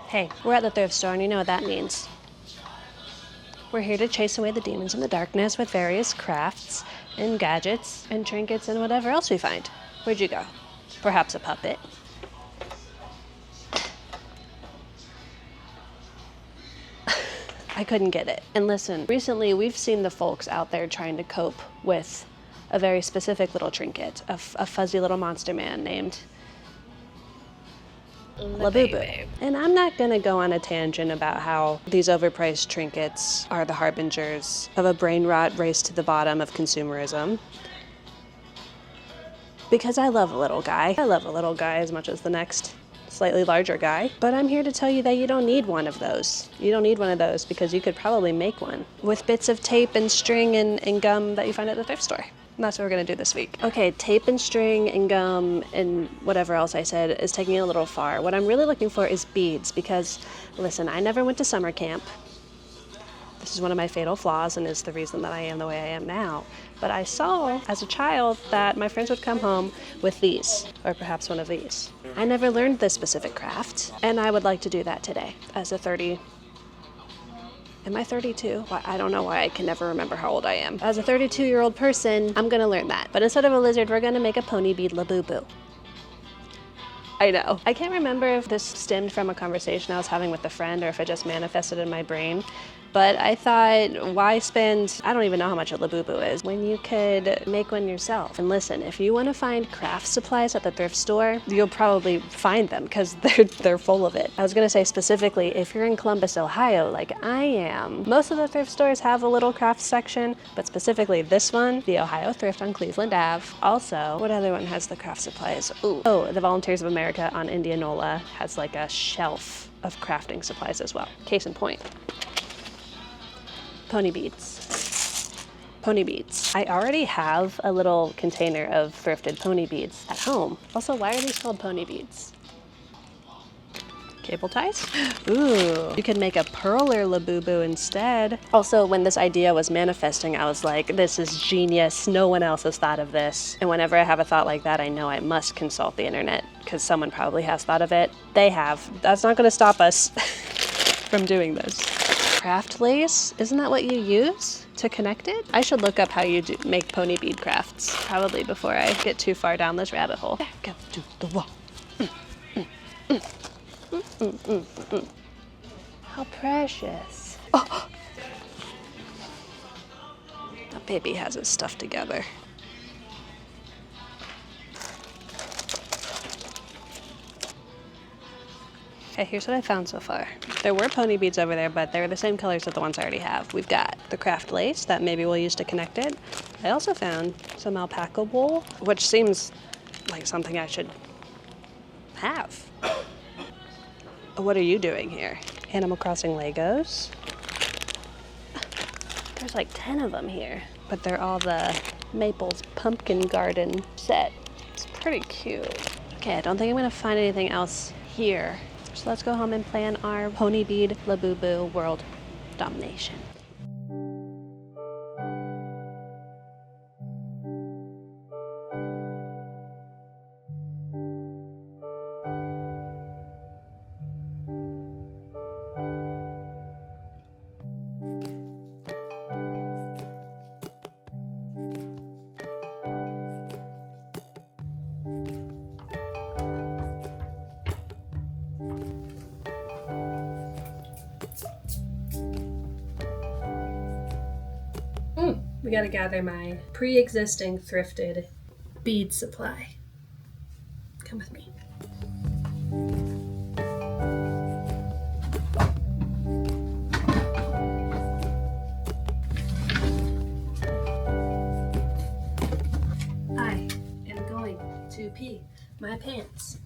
Hey, we're at the thrift store and you know what that means. We're here to chase away the demons in the darkness with various crafts and gadgets and trinkets and whatever else we find. Where'd you go? Perhaps a puppet? I couldn't get it. And listen, recently we've seen the folks out there trying to cope with a very specific little trinket, a fuzzy little monster man named LABUBU. And I'm not gonna go on a tangent about how these overpriced trinkets are the harbingers of a brain rot race to the bottom of consumerism. Because I love a little guy. I love a little guy as much as the next slightly larger guy. But I'm here to tell you that you don't need one of those. You don't need one of those because you could probably make one with bits of tape and string and gum that you find at the thrift store. And that's what we're gonna do this week. Okay, tape and string and gum and whatever else I said is taking it a little far. What I'm really looking for is beads because, listen, I never went to summer camp. This is one of my fatal flaws and is the reason that I am the way I am now. But I saw as a child that my friends would come home with these, or perhaps one of these. I never learned this specific craft, and I would like to do that today as a 30. Am I 32? I don't know why I can never remember how old I am. As a 32-year-old person, I'm gonna learn that. But instead of a lizard, we're gonna make a pony bead LABUBU. I know. I can't remember if this stemmed from a conversation I was having with a friend or if it just manifested in my brain. But I thought, why spend, I don't even know how much a LABUBU is, when you could make one yourself. And listen, if you want to find craft supplies at the thrift store, you'll probably find them because they're full of it. I was going to say specifically, if you're in Columbus, Ohio, like I am, most of the thrift stores have a little craft section, but specifically this one, the Ohio Thrift on Cleveland Ave. Also, what other one has the craft supplies? Ooh. Oh, the Volunteers of America on Indianola has like a shelf of crafting supplies as well. Case in point. Pony beads. Pony beads. I already have a little container of thrifted pony beads at home. Also, why are these called pony beads? Cable ties? Ooh, you could make a perler LABUBU instead. Also, when this idea was manifesting, I was like, this is genius. No one else has thought of this. And whenever I have a thought like that, I know I must consult the internet because someone probably has thought of it. They have. That's not gonna stop us from doing this. Craft lace? Isn't that what you use to connect it? I should look up how you make pony bead crafts, probably before I get too far down this rabbit hole. Back up to the wall. How precious. Oh. That baby has his stuff together. Okay, here's what I found so far. There were pony beads over there, but they're the same colors as the ones I already have. We've got the craft lace that maybe we'll use to connect it. I also found some alpaca wool, which seems like something I should have. What are you doing here? Animal Crossing Legos? There's like 10 of them here, but they're all the Maples Pumpkin Garden set. It's pretty cute. Okay, I don't think I'm gonna find anything else here. So let's go home and plan our pony bead LABUBU world domination. We gotta gather my pre-existing thrifted bead supply. Come with me. I am going to pee my pants.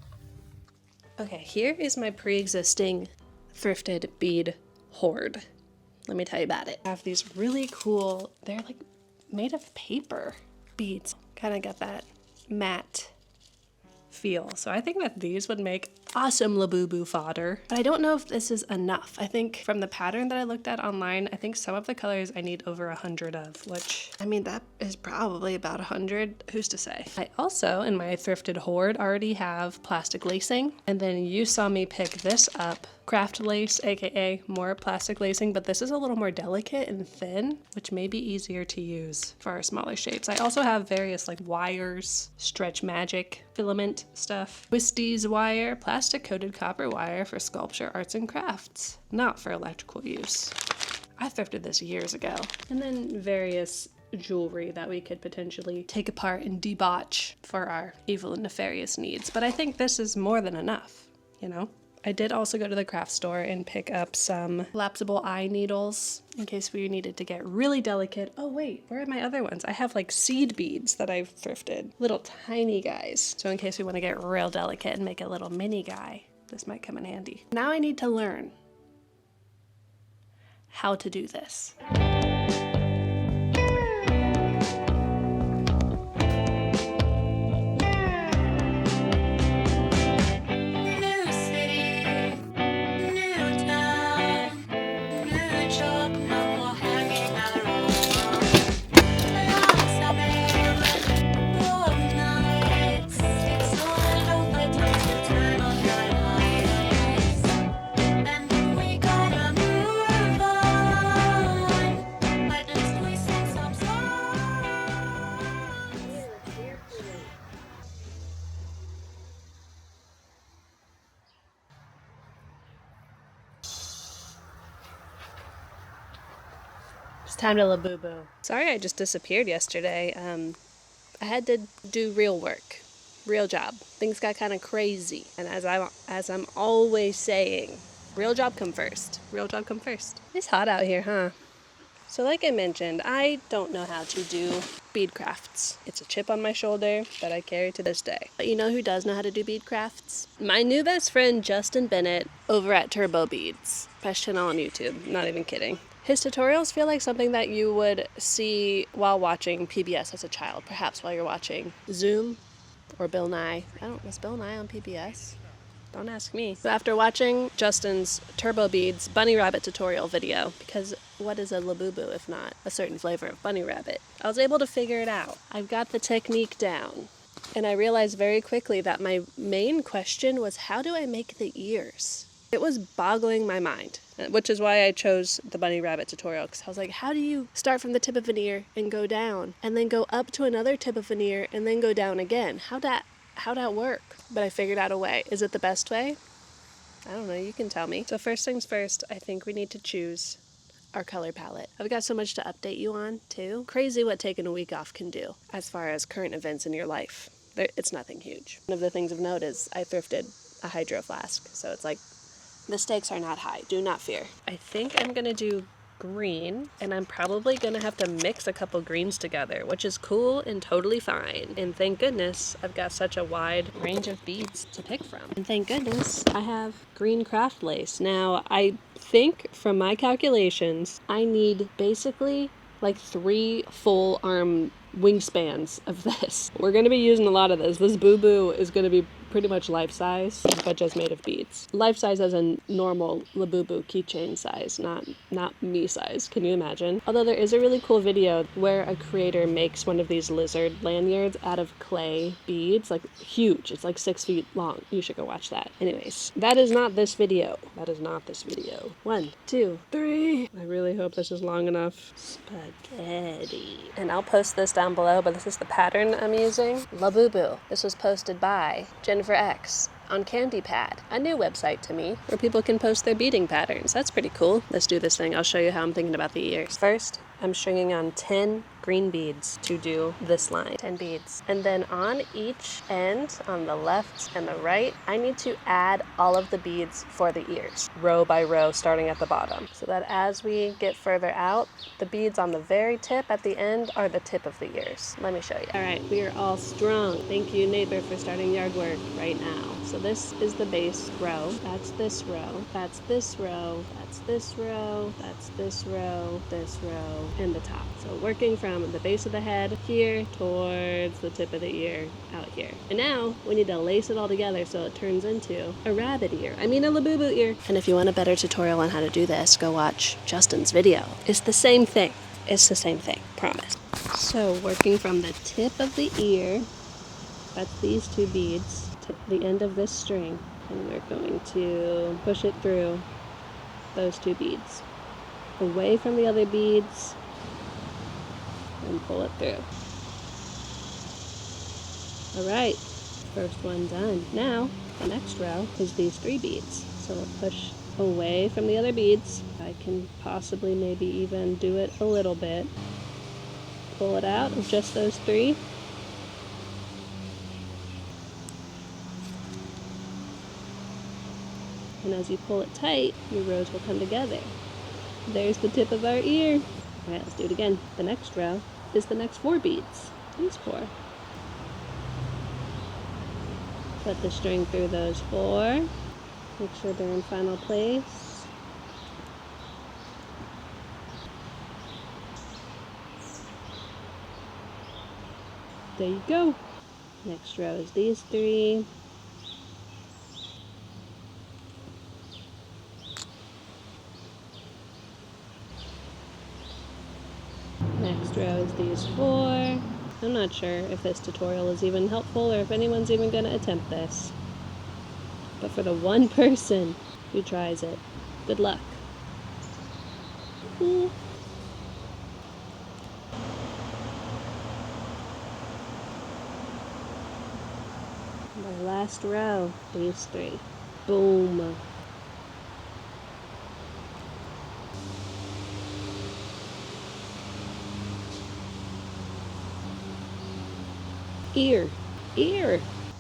Okay, here is my pre-existing thrifted bead hoard. Let me tell you about it. I have these really cool, they're like made of paper beads. Kind of got that matte feel. So I think that these would make awesome LABUBU fodder. But I don't know if this is enough. I think from the pattern that I looked at online, I think some of the colors I need over 100 of, which, I mean, that is probably about 100. Who's to say? I also, in my thrifted hoard, already have plastic lacing. And then you saw me pick this up, craft lace, aka more plastic lacing, but this is a little more delicate and thin, which may be easier to use for our smaller shapes. I also have various like wires, stretch magic, filament stuff, Twisties wire, plastic coated copper wire for sculpture, arts and crafts, not for electrical use. I thrifted this years ago. And then various jewelry that we could potentially take apart and debauch for our evil and nefarious needs. But I think this is more than enough, you know? I did also go to the craft store and pick up some collapsible eye needles in case we needed to get really delicate. Oh wait, where are my other ones? I have like seed beads that I've thrifted. Little tiny guys. So in case we want to get real delicate and make a little mini guy, this might come in handy. Now I need to learn how to do this. It's time to LABUBU. Sorry I just disappeared yesterday. I had to do real work, real job. Things got kind of crazy. And as I'm always saying, real job come first. Real job come first. It's hot out here, huh? So like I mentioned, I don't know how to do bead crafts. It's a chip on my shoulder that I carry to this day. But you know who does know how to do bead crafts? My new best friend, Justin Bennett, over at Turbo Beads. Best channel on YouTube, not even kidding. His tutorials feel like something that you would see while watching PBS as a child, perhaps while you're watching Zoom or Bill Nye. Was Bill Nye on PBS? Don't ask me. So after watching Justin's Turbo Beads bunny rabbit tutorial video, because what is a LABUBU if not a certain flavor of bunny rabbit, I was able to figure it out. I've got the technique down. And I realized very quickly that my main question was, how do I make the ears? It was boggling my mind, which is why I chose the bunny rabbit tutorial, because I was like, how do you start from the tip of an ear and go down, and then go up to another tip of an ear and then go down again? How'd that work? But I figured out a way. Is it the best way? I don't know, you can tell me. So first things first, I think we need to choose our color palette. I've got so much to update you on, too. Crazy what taking a week off can do as far as current events in your life. It's nothing huge. One of the things of note is I thrifted a hydro flask, so it's like, the stakes are not high. Do not fear. I think I'm going to do green, and I'm probably going to have to mix a couple greens together, which is cool and totally fine. And thank goodness I've got such a wide range of beads to pick from. And thank goodness I have green craft lace. Now, I think from my calculations, I need basically like 3 full arm wingspans of this. We're going to be using a lot of this. This boo-boo is going to be pretty much life size, but just made of beads. Life size as a normal LABUBU keychain size, not me size. Can you imagine? Although there is a really cool video where a creator makes one of these lizard lanyards out of clay beads, like huge. It's like 6 feet long. You should go watch that. Anyways, that is not this video. That is not this video. 1, 2, 3. I really hope this is long enough. Spaghetti. And I'll post this down below, but this is the pattern I'm using. LABUBU. This was posted by Jennifer X on CandyPad, a new website to me where people can post their beading patterns. That's pretty cool. Let's do this thing. I'll show you how I'm thinking about the ears. First, I'm stringing on 10 green beads to do this line. 10 beads. And then on each end, on the left and the right, I need to add all of the beads for the ears, row by row, starting at the bottom. So that as we get further out, the beads on the very tip at the end are the tip of the ears. Let me show you. All right, we are all strong. Thank you, neighbor, for starting yard work right now. So this is the base row. That's this row. That's this row. That's this row. That's this row. This row. And the top. So working from the base of the head here towards the tip of the ear out here. And now we need to lace it all together so it turns into a rabbit ear. I mean a LABUBU ear. And if you want a better tutorial on how to do this, go watch Justin's video. It's the same thing. It's the same thing. Promise. So working from the tip of the ear, that's these 2 beads, to the end of this string. And we're going to push it through those 2 beads, away from the other beads, and pull it through. Alright, first one done. Now, the next row is these 3 beads. So we'll push away from the other beads. I can possibly maybe even do it a little bit. Pull it out of just those 3. And as you pull it tight, your rows will come together. There's the tip of our ear. Alright, let's do it again. The next row is the next 4 beads. These 4. Put the string through those 4. Make sure they're in final place. There you go. Next row is these 3. Next row is these 4. I'm not sure if this tutorial is even helpful or if anyone's even going to attempt this. But for the one person who tries it, good luck. The last row, these 3. Boom. Ear.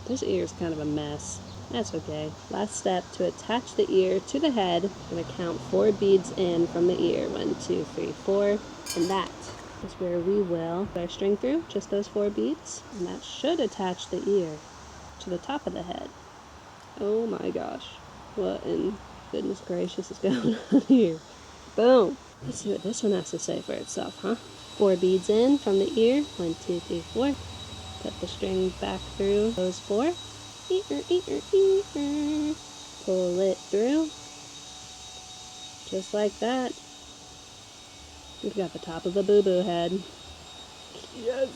This ear is kind of a mess. That's okay. Last step, to attach the ear to the head, I'm going to count 4 beads in from the ear. 1, 2, 3, 4. And that is where we will put our string through, just those 4 beads. And that should attach the ear to the top of the head. Oh my gosh. What in goodness gracious is going on here? Boom. Let's see what this one has to say for itself, huh? 4 beads in from the ear. 1, 2, 3, 4. Put the string back through those 4. Pull it through. Just like that. We've got the top of the LABUBU head. Yes!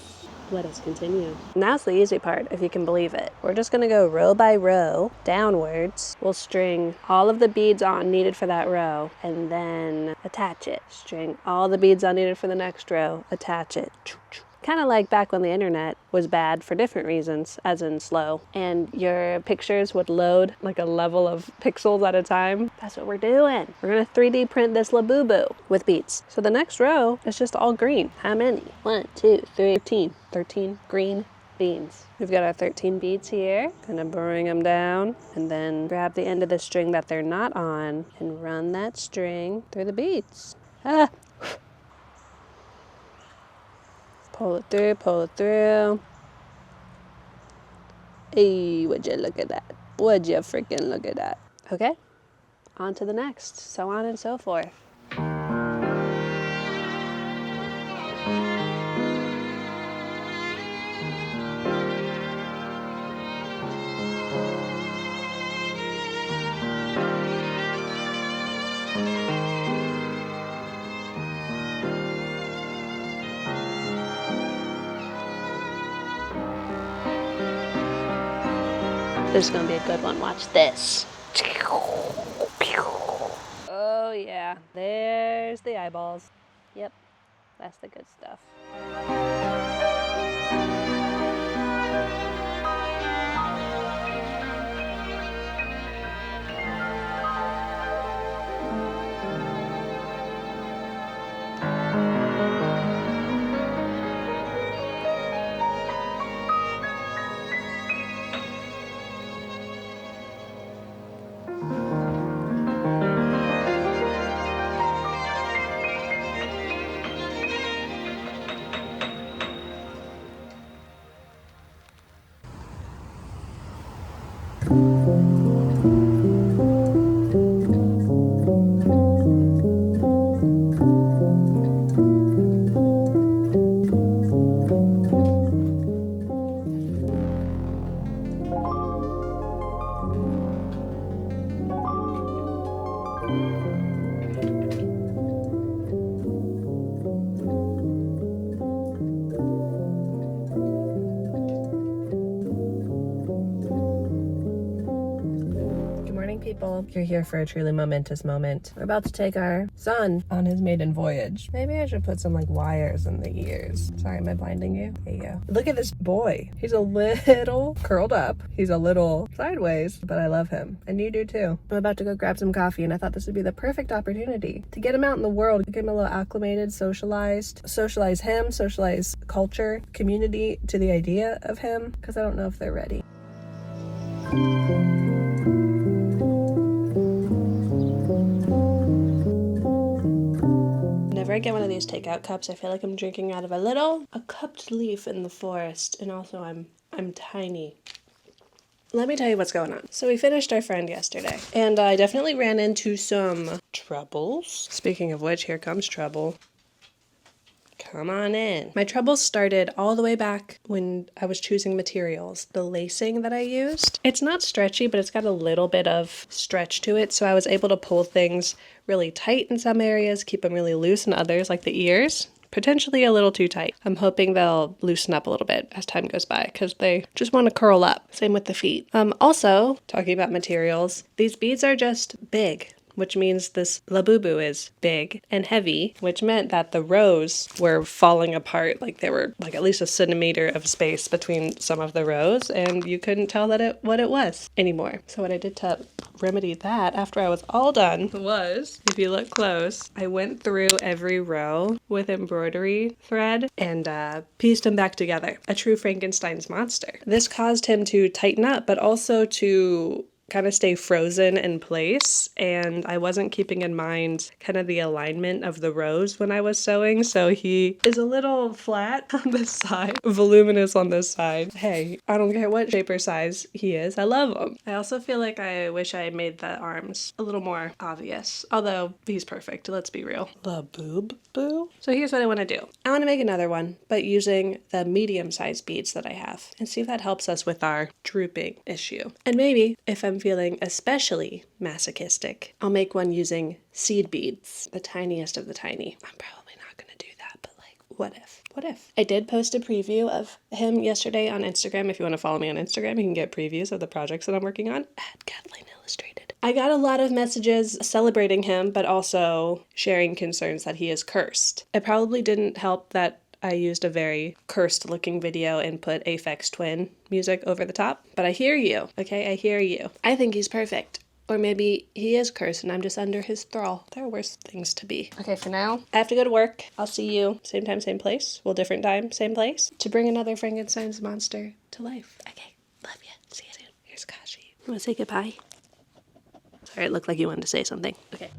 Let us continue. Now's the easy part, if you can believe it. We're just going to go row by row, downwards. We'll string all of the beads on needed for that row, and then attach it. String all the beads on needed for the next row, attach it. Kind of like back when the internet was bad for different reasons, as in slow, and your pictures would load like a level of pixels at a time. That's what we're doing. We're gonna 3D print this LABUBU with beads. So the next row is just all green. How many? 1, 2, 3, 13. 13 green beads. We've got our 13 beads here. Gonna bring them down and then grab the end of the string that they're not on and run that string through the beads. Ah! Pull it through, pull it through. Hey, would you look at that? Would you freaking look at that? Okay, on to the next, so on and so forth. This is gonna be a good one. Watch this. Oh yeah, there's the eyeballs. Yep, that's the good stuff. you're here for a truly momentous moment. We're about to take our son on his maiden voyage. Maybe I should put some like wires in the ears. Sorry, am I blinding you? There you go. Look at this boy. He's a little curled up. He's a little sideways, but I love him. And you do too. I'm about to go grab some coffee, and I thought this would be the perfect opportunity to get him out in the world, get him a little acclimated, socialize him, socialize culture, community to the idea of him, because I don't know if they're ready. Whenever I get one of these takeout cups, I feel like I'm drinking out of a cupped leaf in the forest, and also I'm tiny. Let me tell you what's going on. So we finished our friend yesterday, and I definitely ran into some troubles. Speaking of which, here comes trouble. Come on in. My troubles started all the way back when I was choosing materials. The lacing that I used, it's not stretchy, but it's got a little bit of stretch to it, so I was able to pull things really tight in some areas, keep them really loose in others, like the ears. Potentially a little too tight. I'm hoping they'll loosen up a little bit as time goes by because they just want to curl up. Same with the feet. Also, talking about materials, these beads are just big, which means this LABUBU is big and heavy, which meant that the rows were falling apart. Like there were like at least a centimeter of space between some of the rows, and you couldn't tell what it was anymore. So what I did to remedy that after I was all done was, if you look close, I went through every row with embroidery thread and pieced them back together. A true Frankenstein's monster. This caused him to tighten up, but also to kind of stay frozen in place, and I wasn't keeping in mind kind of the alignment of the rows when I was sewing, so he is a little flat on this side, voluminous on this side. Hey, I don't care what shape or size he is, I love him. I also feel like I wish I had made the arms a little more obvious, although he's perfect, let's be real. LABUBU? So here's what I want to do. I want to make another one, but using the medium-sized beads that I have, and see if that helps us with our drooping issue. And maybe, if I'm feeling especially masochistic, I'll make one using seed beads, the tiniest of the tiny. I'm probably not going to do that, but like, what if? What if? I did post a preview of him yesterday on Instagram. If you want to follow me on Instagram, you can get previews of the projects that I'm working on at kathleenillustrated. I got a lot of messages celebrating him, but also sharing concerns that he is cursed. It probably didn't help that I used a very cursed looking video and put Aphex Twin music over the top. But I hear you, okay? I hear you. I think he's perfect. Or maybe he is cursed and I'm just under his thrall. There are worse things to be. Okay, for now, I have to go to work. I'll see you same time, same place. Well, different time, same place. To bring another Frankenstein's monster to life. Okay, love ya. See you soon. Here's Kashi. You want to say goodbye? Sorry, it looked like you wanted to say something. Okay.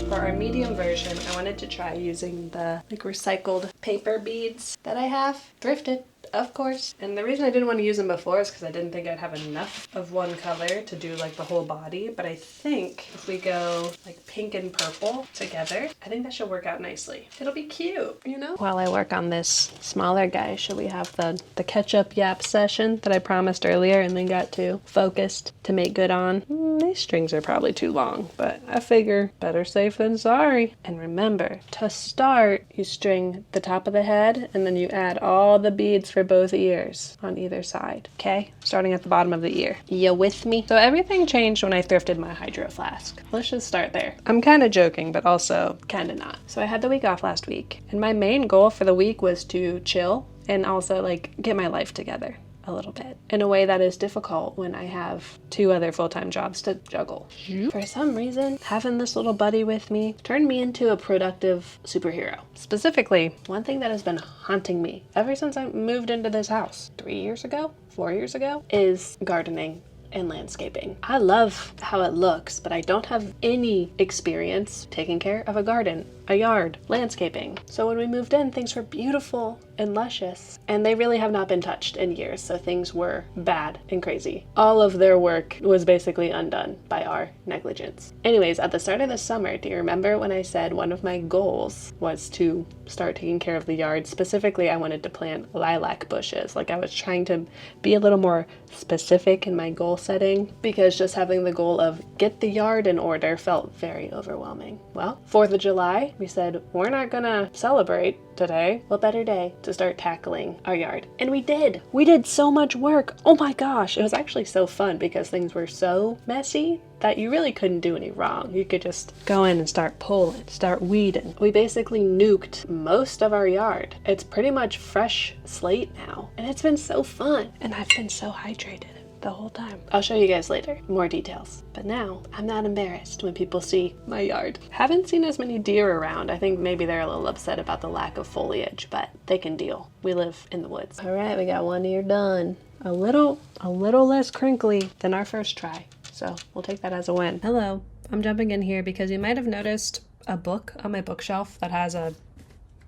For our medium version, I wanted to try using the recycled paper beads that I have. Thrifted, of course. And the reason I didn't want to use them before is because I didn't think I'd have enough of one color to do like the whole body. But I think if we go like pink and purple together, I think that should work out nicely. It'll be cute, you know? While I work on this smaller guy, should we have the ketchup yap session that I promised earlier and then got too focused to make good on? These strings are probably too long, but I figure better safe than sorry. And remember, to start, you string the top of the head and then you add all the beads for both ears on either side, okay? Starting at the bottom of the ear. You with me? So everything changed when I thrifted my hydro flask. Let's just start there. I'm kind of joking, but also kind of not. So I had the week off last week, and my main goal for the week was to chill and also like get my life together a little bit in a way that is difficult when I have 2 other full-time jobs to juggle. For some reason, having this little buddy with me turned me into a productive superhero. Specifically, one thing that has been haunting me ever since I moved into this house 3 years ago, 4 years ago, is gardening and landscaping. I love how it looks, but I don't have any experience taking care of a garden, a yard, landscaping. So when we moved in, things were beautiful and luscious, and they really have not been touched in years, so things were bad and crazy. All of their work was basically undone by our negligence. Anyways, at the start of the summer, do you remember when I said one of my goals was to start taking care of the yard? Specifically, I wanted to plant lilac bushes. Like I was trying to be a little more specific in my goal setting, because just having the goal of get the yard in order felt very overwhelming. Well, 4th of July, day. We said, we're not gonna celebrate today. What better day to start tackling our yard? And we did. We did so much work. Oh my gosh. It was actually so fun because things were so messy that you really couldn't do any wrong. You could just go in and start pulling, start weeding. We basically nuked most of our yard. It's pretty much fresh slate now. And it's been so fun. And I've been so hydrated the whole time. I'll show you guys later more details. But now I'm not embarrassed when people see my yard. Haven't seen as many deer around. I think maybe they're a little upset about the lack of foliage, but they can deal. We live in the woods. All right, we got one ear done. A little less crinkly than our first try. So we'll take that as a win. Hello, I'm jumping in here because you might have noticed a book on my bookshelf that has a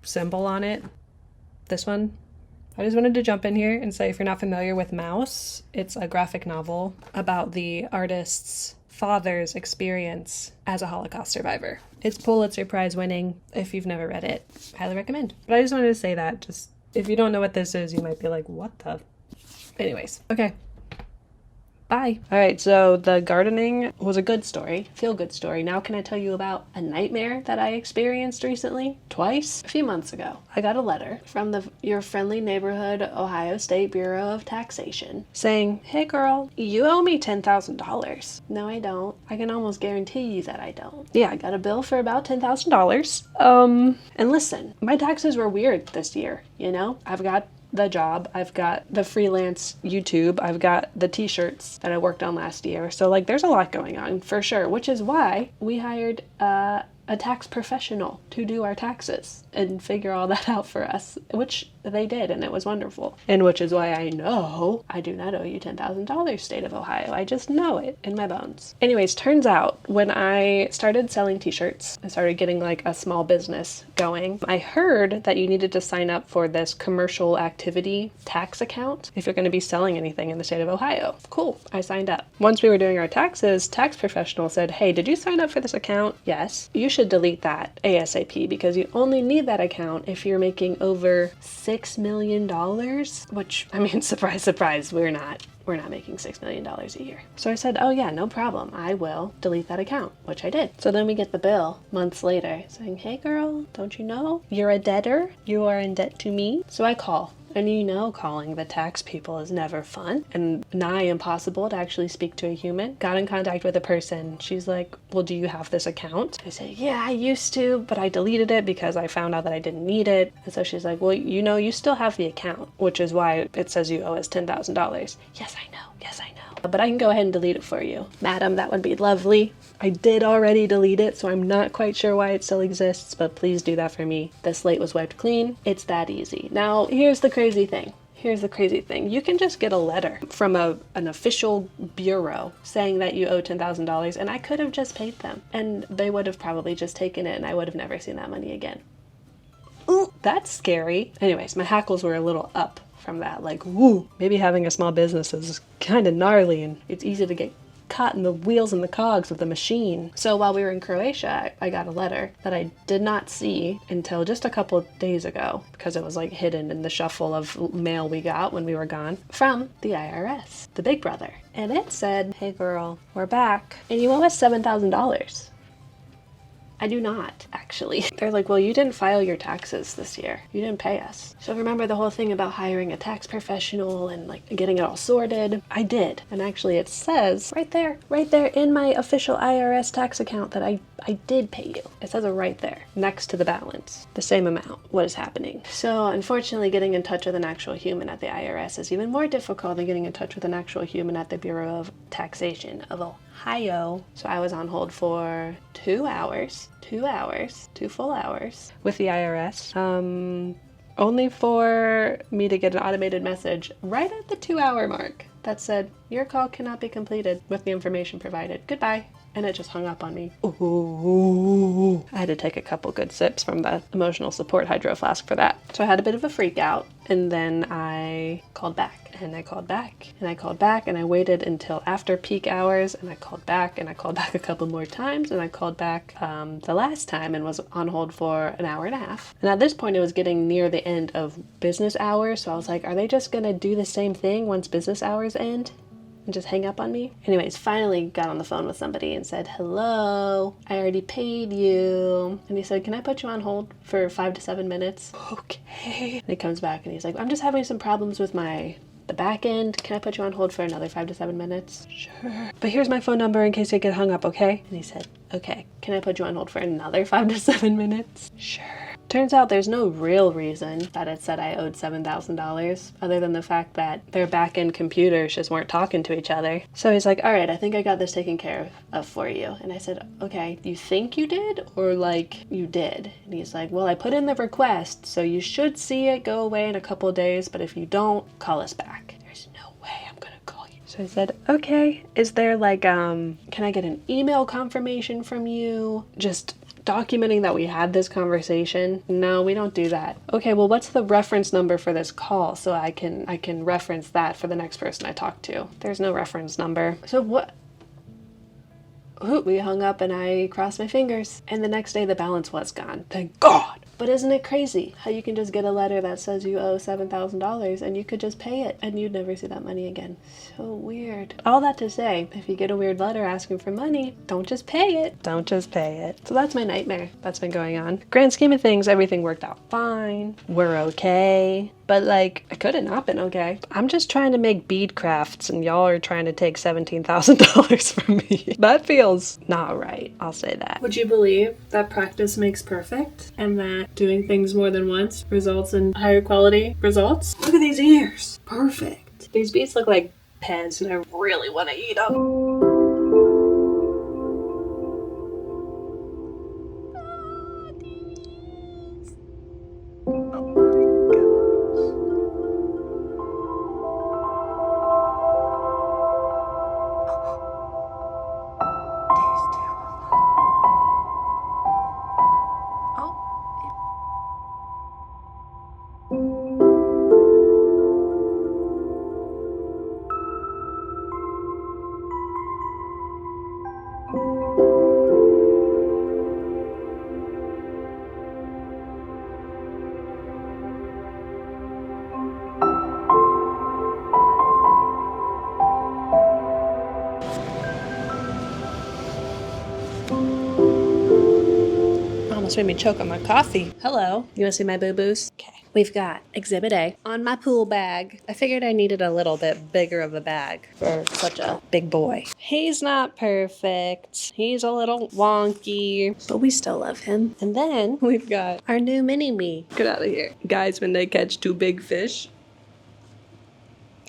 symbol on it. This one. I just wanted to jump in here and say, if you're not familiar with Mouse, it's a graphic novel about the artist's father's experience as a Holocaust survivor. It's Pulitzer Prize winning. If you've never read it, highly recommend. But I just wanted to say that, just if you don't know what this is, you might be like, what the? Anyways, okay. Bye. All right, so the gardening was a good story, feel-good story. Now can I tell you about a nightmare that I experienced recently? Twice? A few months ago, I got a letter from your friendly neighborhood Ohio State Bureau of Taxation saying, hey girl, you owe me $10,000. No, I don't. I can almost guarantee you that I don't. Yeah, I got a bill for about $10,000. And listen, my taxes were weird this year, you know? I've got the job, I've got the freelance YouTube, I've got the t-shirts that I worked on last year. So like there's a lot going on for sure, which is why we hired a tax professional to do our taxes and figure all that out for us, which they did, and it was wonderful. And which is why I know I do not owe you $10,000, state of Ohio. I just know it in my bones. Anyways, turns out when I started selling t-shirts, I started getting like a small business going. I heard that you needed to sign up for this commercial activity tax account if you're going to be selling anything in the state of Ohio. Cool. I signed up. Once we were doing our taxes, tax professional said, hey, did you sign up for this account? Yes. You should delete that ASAP because you only need that account if you're making over $6 million, which, I mean, surprise, surprise, we're not making $6 million a year. So I said, oh yeah, no problem. I will delete that account, which I did. So then we get the bill months later saying, hey girl, don't you know you're a debtor? You are in debt to me. So I call. And you know, calling the tax people is never fun and nigh impossible to actually speak to a human. Got in contact with a person. She's like, well, do you have this account? I say, yeah, I used to, but I deleted it because I found out that I didn't need it. And so she's like, well, you know, you still have the account, which is why it says you owe us $10,000. Yes, I know. Yes, I know. But I can go ahead and delete it for you. Madam, that would be lovely. I did already delete it, so I'm not quite sure why it still exists, but please do that for me. The slate was wiped clean. It's that easy. Now, here's the crazy thing. Here's the crazy thing. You can just get a letter from an official bureau saying that you owe $10,000, and I could have just paid them, and they would have probably just taken it, and I would have never seen that money again. Ooh, that's scary. Anyways, my hackles were a little up from that. Like, woo, maybe having a small business is kind of gnarly, and it's easy to get caught in the wheels and the cogs of the machine. So while we were in Croatia, I got a letter that I did not see until just a couple of days ago because it was like hidden in the shuffle of mail we got when we were gone from the IRS, the big brother. And it said, hey girl, we're back and you owe us $7,000. I do not, actually. They're like, well, you didn't file your taxes this year. You didn't pay us. So remember the whole thing about hiring a tax professional and like getting it all sorted? I did. And actually it says right there in my official IRS tax account that I did pay you. It says it right there next to the balance, the same amount. What is happening? So unfortunately getting in touch with an actual human at the IRS is even more difficult than getting in touch with an actual human at the Bureau of Taxation of Ohio. So I was on hold for 2 hours, 2 full hours with the IRS, only for me to get an automated message right at the 2-hour mark that said, your call cannot be completed with the information provided. Goodbye. And it just hung up on me. Ooh. I had to take a couple good sips from the emotional support hydro flask for that. So I had a bit of a freak out, and then I called back, and I called back, and I called back, and I waited until after peak hours, and I called back, and I called back a couple more times, and I called back the last time and was on hold for an hour and a half. And at this point, it was getting near the end of business hours, so I was like, are they just gonna do the same thing once business hours end? and just hang up on me. Anyways, finally got on the phone with somebody and said, hello, I already paid you. And he said, can I put you on hold for 5 to 7 minutes? Okay. And he comes back and he's like, I'm just having some problems with the back end. Can I put you on hold for another 5 to 7 minutes? Sure. But here's my phone number in case I get hung up, okay? And he said, okay. Can I put you on hold for another 5 to 7 minutes? Sure. Turns out there's no real reason that it said I owed $7,000 other than the fact that their back-end computers just weren't talking to each other. So he's like, all right, I think I got this taken care of for you. And I said, okay, you think you did or like you did? And he's like, well, I put in the request, so you should see it go away in a couple of days, but if you don't, call us back. There's no way I'm gonna call you. So I said, okay, is there like, can I get an email confirmation from you? Just documenting that we had this conversation. No, we don't do that. Okay, well, what's the reference number for this call so I can reference that for the next person I talk to? There's no reference number. So what? We hung up and I crossed my fingers. And the next day the balance was gone. Thank God. But isn't it crazy how you can just get a letter that says you owe $7,000 and you could just pay it and you'd never see that money again? So weird. All that to say, if you get a weird letter asking for money, don't just pay it. Don't just pay it. So that's my nightmare that's been going on. Grand scheme of things, everything worked out fine. We're okay. But like, I could have not been okay. I'm just trying to make bead crafts and y'all are trying to take $17,000 from me. That feels not right. I'll say that. Would you believe that practice makes perfect and that doing things more than once results in higher quality results? Look at these ears. Perfect. These beads look like pens and I really want to eat them. Almost made me choke on my coffee. Hello. You want to see my boo-boos? Okay. We've got Exhibit A on my pool bag. I figured I needed a little bit bigger of a bag for such a big boy. He's not perfect. He's a little wonky, but we still love him. And then we've got our new mini-me. Get out of here. Guys, when they catch 2 big fish.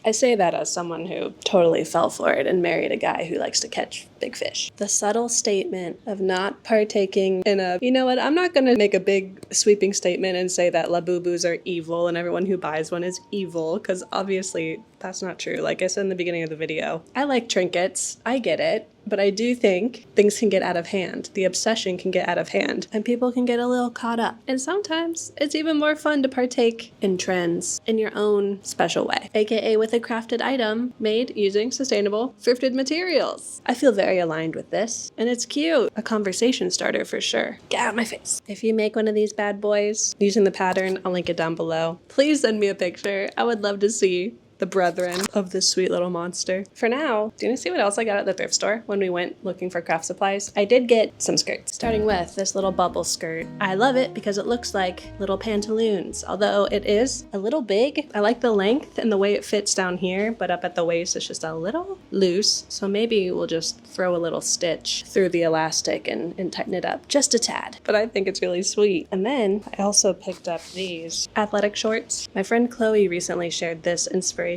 I say that as someone who totally fell for it and married a guy who likes to catch big fish. The subtle statement of not partaking in you know what, I'm not going to make a big sweeping statement and say that Labubus are evil and everyone who buys one is evil, because obviously that's not true. Like I said in the beginning of the video, I like trinkets. I get it. But I do think things can get out of hand. The obsession can get out of hand and people can get a little caught up. And sometimes it's even more fun to partake in trends in your own special way, aka with a crafted item made using sustainable thrifted materials. I feel very aligned with this and it's cute. A conversation starter for sure. Get out of my face. If you make one of these bad boys using the pattern, I'll link it down below. Please send me a picture. I would love to see the brethren of this sweet little monster. For now, do you want to see what else I got at the thrift store when we went looking for craft supplies? I did get some skirts, starting with this little bubble skirt. I love it because it looks like little pantaloons, although it is a little big. I like the length and the way it fits down here, but up at the waist it's just a little loose, so maybe we'll just throw a little stitch through the elastic and tighten it up just a tad. But I think it's really sweet. And then I also picked up these athletic shorts. My friend Chloe recently shared this inspiration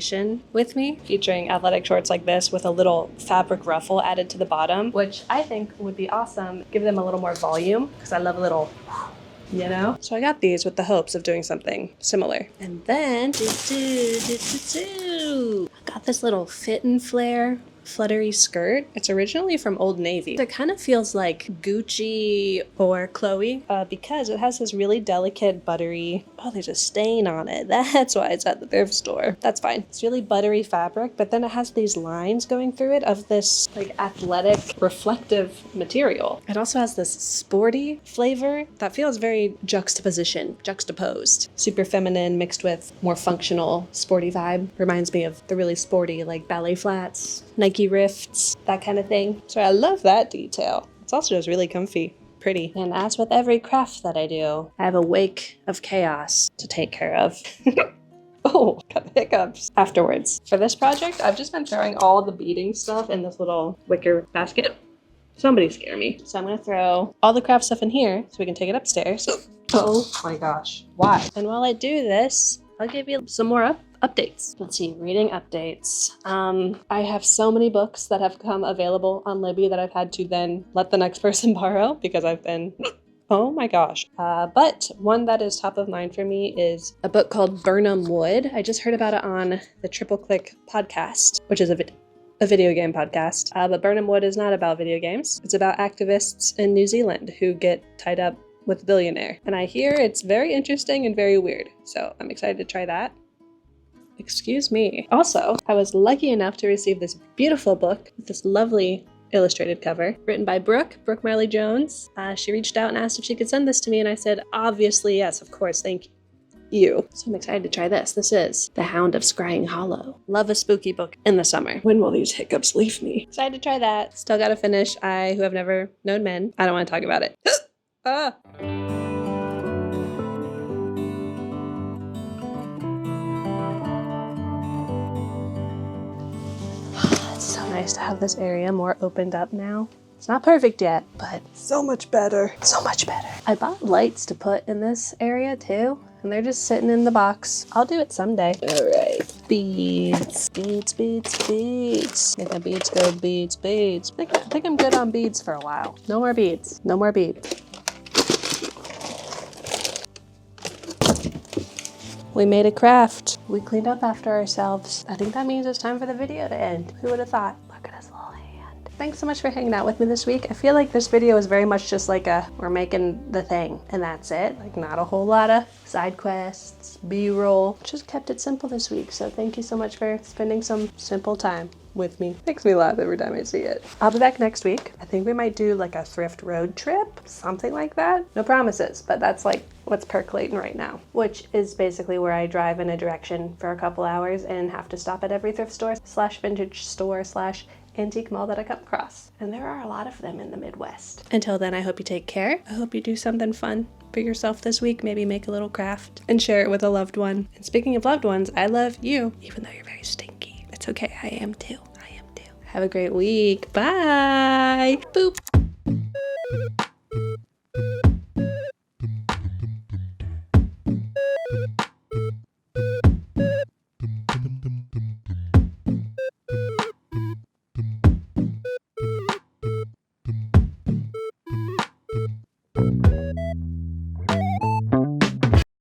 with me, featuring athletic shorts like this with a little fabric ruffle added to the bottom, which I think would be awesome. Give them a little more volume because I love a little, you know? So I got these with the hopes of doing something similar. And then, got this little fit and flare fluttery skirt. It's originally from Old Navy. It kind of feels like Gucci or Chloe because it has this really delicate buttery, oh, there's a stain on it. That's why it's at the thrift store. That's fine. It's really buttery fabric, but then it has these lines going through it of this like athletic reflective material. It also has this sporty flavor that feels very juxtaposed. Super feminine mixed with more functional sporty vibe. Reminds me of the really sporty like ballet flats, Nike Rifts, that kind of thing. So I love that detail. It's also just really comfy. Pretty. And as with every craft that I do, I have a wake of chaos to take care of. Oh, got the hiccups afterwards. For this project, I've just been throwing all the beading stuff in this little wicker basket. Somebody scare me. So I'm gonna throw all the craft stuff in here so we can take it upstairs. Oh my gosh, why? And while I do this, I'll give you some more updates. Let's see, reading updates. I have so many books that have come available on Libby that I've had to then let the next person borrow because I've been, oh my gosh. But one that is top of mind for me is a book called Burnham Wood. I just heard about it on the Triple Click podcast, which is a video game podcast. But Burnham Wood is not about video games. It's about activists in New Zealand who get tied up with a billionaire. And I hear it's very interesting and very weird. So I'm excited to try that. Excuse me. Also, I was lucky enough to receive this beautiful book with this lovely illustrated cover written by Brooke Marley Jones. She reached out and asked if she could send this to me, and I said, obviously, yes, of course, thank you. So I'm excited to try this. This is The Hound of Scrying Hollow. Love a spooky book in the summer. When will these hiccups leave me? Excited to try that. Still gotta finish I Who Have Never Known Men. I don't want to talk about it. Ah. It's so nice to have this area more opened up now. It's not perfect yet, but so much better. So much better. I bought lights to put in this area too, and they're just sitting in the box. I'll do it someday. All right. Beads. Beads, beads, beads. Make my beads go beads, beads. I think I'm good on beads for a while. No more beads. No more beads. We made a craft. We cleaned up after ourselves. I think that means it's time for the video to end. Who would have thought? Look at his little hand. Thanks so much for hanging out with me this week. I feel like this video is very much just like we're making the thing and that's it. Like not a whole lot of side quests, B-roll. Just kept it simple this week. So thank you so much for spending some simple time with me. Makes me laugh every time I see it. I'll be back next week. I think we might do like a thrift road trip, something like that. No promises, but that's like what's percolating right now, which is basically where I drive in a direction for a couple hours and have to stop at every thrift store / vintage store / antique mall that I come across. And there are a lot of them in the Midwest. Until then, I hope you take care. I hope you do something fun for yourself this week. Maybe make a little craft and share it with a loved one. And speaking of loved ones, I love you, even though you're very stinky. It's okay, I am too. Have a great week. Bye. Boop.